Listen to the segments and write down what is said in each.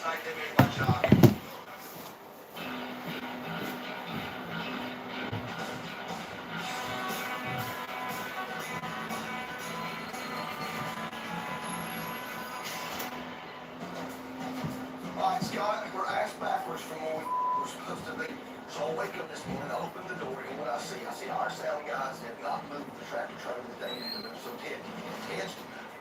night they made my job. Alright, Scott, we're ass backwards from where we're supposed to be. So I wake up this morning, I open the door, and what I see our sound guys have not moved the tractor trailer that they need to move. So Ted's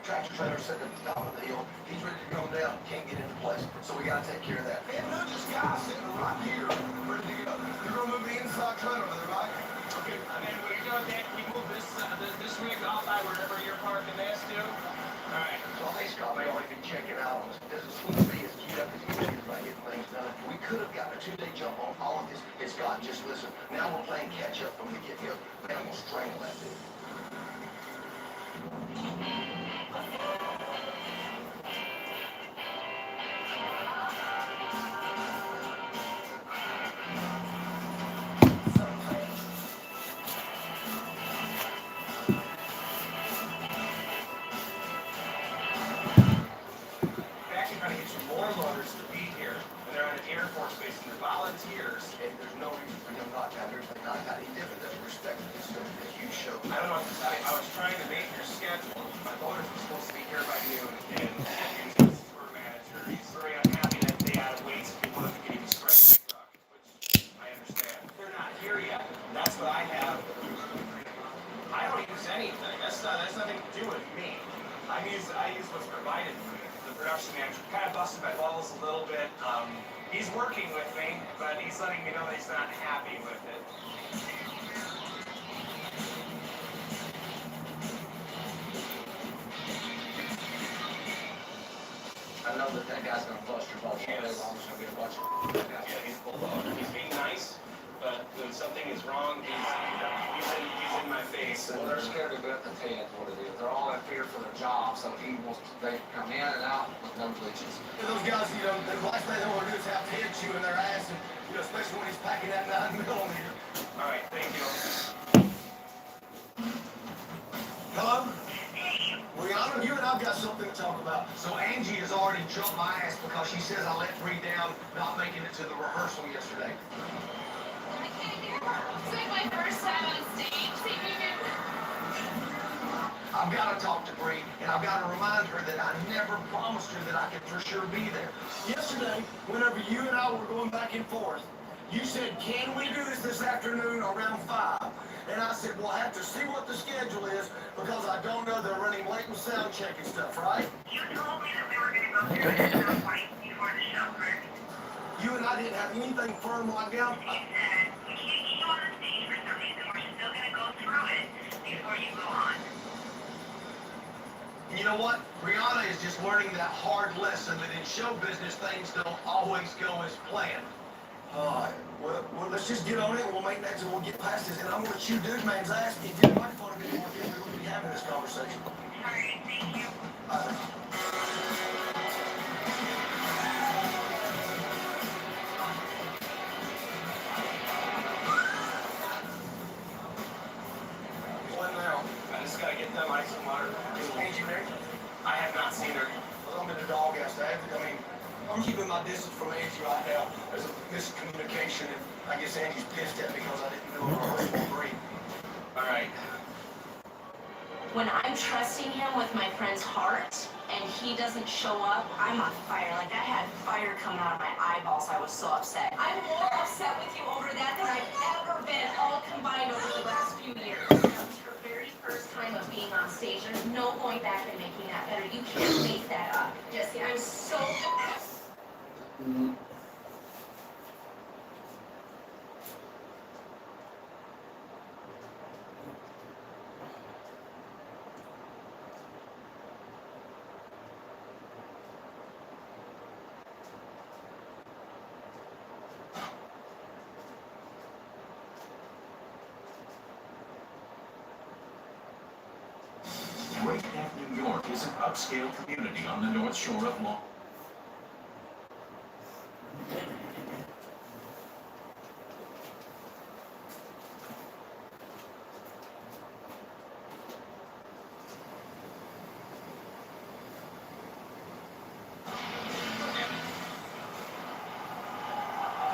tractor trailer sitting at the top of the hill. He's ready to go down, can't get into place. So we gotta take care of that. And look, this guy sitting right here, ready to go. You're gonna move the inside trailer with it, right? Okay, I mean, when you're done that, we move this rig off by wherever you're parking this to. Alright. So I think Scott may already be checking out on us. It doesn't seem to be as queued up as he is by getting things done. We could have gotten a 2-day jump on all of this. It's Scott, just listen. Now we're playing catch up from the get-go. Man, I'm gonna strangle that dude. Volunteers. And there's no reason for him not to have everything not got any different than respect. It's going to be a huge show. I don't know what to tell you. I was trying to make your schedule. My voters were supposed to be here by noon, and the store manager, he's very unhappy that they had to wait so people have to get even scratch the truck, which I understand. They're not here yet. That's what I have. I don't use anything. That's nothing to do with me. I use what's provided for me. The production manager kind of busted my balls a little bit. He's working with me, but he's letting me know that he's not happy with it. I know that guy's going to bust your balls all day long. There's going to be a bunch of Yeah, he's bulldog. He's being nice, but when something is wrong, he's in my face. Well, they're scared to bet the Ted what it is. They're all in fear for their job, so they come in and out with no glitches. Those guys, the last thing they want to do is have Ted chewing their ass, and especially when he's packing that 9mm. All right, thank you. Hello? Rihanna, you and I've got something to talk about. So Angie has already jumped my ass because she says I let Bree down not making it to the rehearsal yesterday. I can't hear her. It's like my first time on stage singing it. I've got to talk to Bree, and I've got to remind her that I never promised her that I could for sure be there. Yesterday, whenever you and I were going back and forth, you said, can we do this afternoon around 5? And I said, well, I have to see what the schedule is because I don't know they're running late and sound check and stuff, right? You told me that we were going to go through it at some point before the show, correct? You and I didn't have anything firm locked down. You said we can't get you on the stage for some reason. We're still going to go through it before you go on. You know what? Rihanna is just learning that hard lesson that in show business things don't always go as planned. Well, let's just get on it. We'll make next and we'll get past this. And I'm going to chew dude man's ass if you get the microphone a bit more. We're going to be having this conversation. All right, thank you. What now? I just gotta get them ice and water. Is Angie married? I have not seen her. Well, I'm in the doghouse. I'm keeping my distance from Angie right now. There's a miscommunication, and I guess Angie's pissed at me because I didn't know her husband Bree. All right. When I'm trusting him with my friend's heart and he doesn't show up, I'm on fire. Like I had fire coming out of my eyeballs. I was so upset. I'm more upset with you over that than I've ever been, all combined over the last few years. It's your very first time of being on stage. There's no going back and making that better. You can't make that up. Jesse, I'm so Great Neck, New York is an upscale community on the North Shore of Long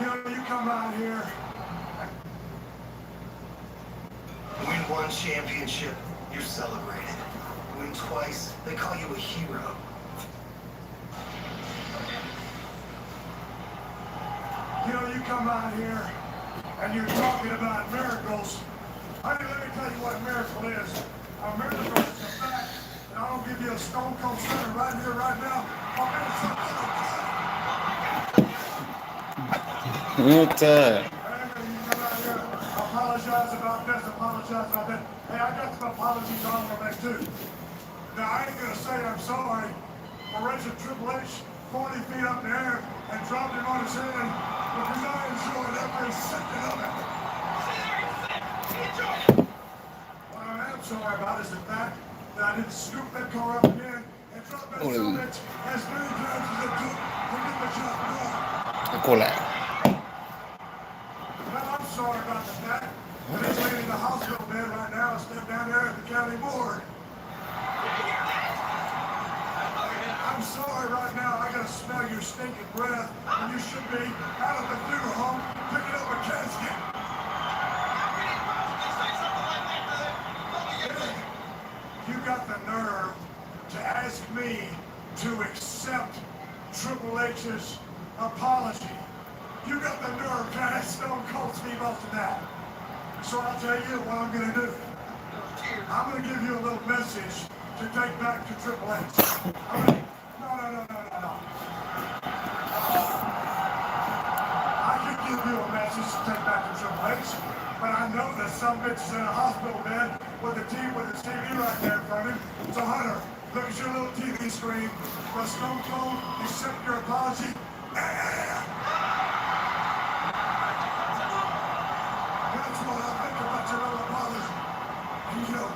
You know, you come out here, win one championship, you're celebrated. Win twice, they call you a hero. You know, you come out here and you're talking about miracles. Honey, let me tell you what a miracle is. A miracle is the fact that I don't give you a stone cold stunner right here, right now. I'll give you something Newton. apologize about this, apologize about that. Hey, I got some apologies on to make too. Now, I ain't gonna say I'm sorry for raising Triple H 40 feet up in the air and dropping him on his head because I enjoyed every second of it. What I am sorry about is the fact that I didn't scoop that car up again and drop that son of a bitch as many times as it took to get the job done. Cola. Well, I'm sorry about the fact that he's laying in the hospital bed right now and stepped down there at the county board. I'm sorry right now, I gotta smell your stinking breath, and you should be out at the funeral home picking up a casket. You got the nerve to ask me to accept Triple H's apology. You got the nerve to ask Stone Cold Steve Austin that. So I'll tell you what I'm gonna do. I'm gonna give you a little message to take back to Triple H. No. I can give you a message to take back to Triple H, but I know that some bitch is in a hospital bed with his TV right there in front of him. So Hunter, look at your little TV screen. Will Stone Cold accept your apology? That's what I think about your little apology. And you know,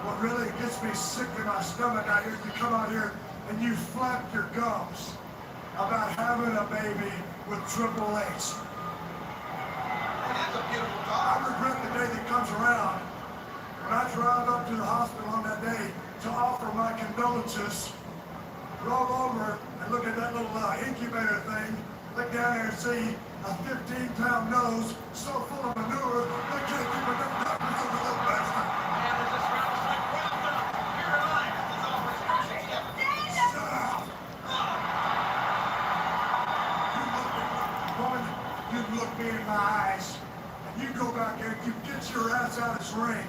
what really gets me sick in my stomach out here is you come out here and you flap your gums about having a baby with Triple H. I regret the day that comes around when I drive up to the hospital on that day to offer my condolences, roll over and look at that little incubator thing, look down there and see a 15-pound nose so full of manure they can't keep a damn doctor from the little bastard. Shut up! You look me in my eyes, and you go back there, you get your ass out of this ring,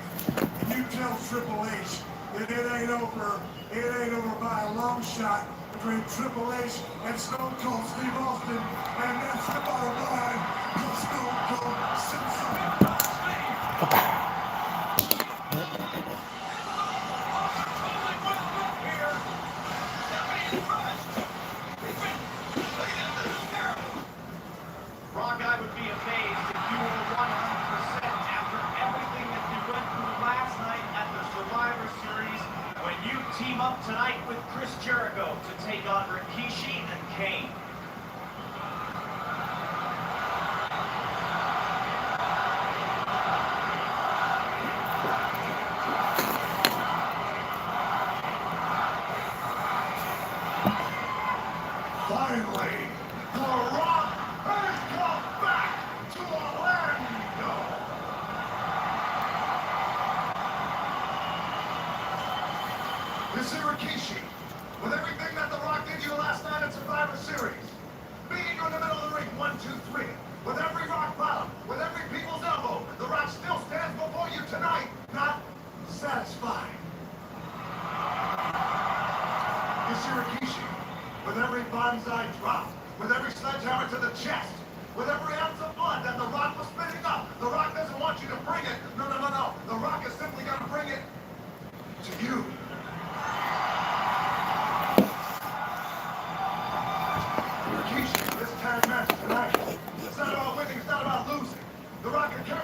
and you tell Triple H that it ain't over by a long shot between Triple H and Stone Cold Steve Austin, and that's the bottom line, because Stone Cold sits up. Rock, I would be amazed if you were 100% after everything that you went through last night at the Survivor Series when you team up tonight with Chris Jericho to take on Rikishi and Kane. Finally, The Rock has come back to Orlando. This is Rikishi, with everything that The Rock did you last night at Survivor Series, beating you in the middle of the ring, 1, 2, 3, with every rock bottom, with every people's elbow, The Rock still stands before you tonight, not satisfied. This is Rikishi, with every bonsai drop, with every sledgehammer to the chest, with every ounce of blood that The Rock was spitting up. The Rock doesn't want you to bring it. No. The Rock is simply going to bring it to you. Rikishi, this tag match tonight, it's not about winning, it's not about losing. The Rock can carry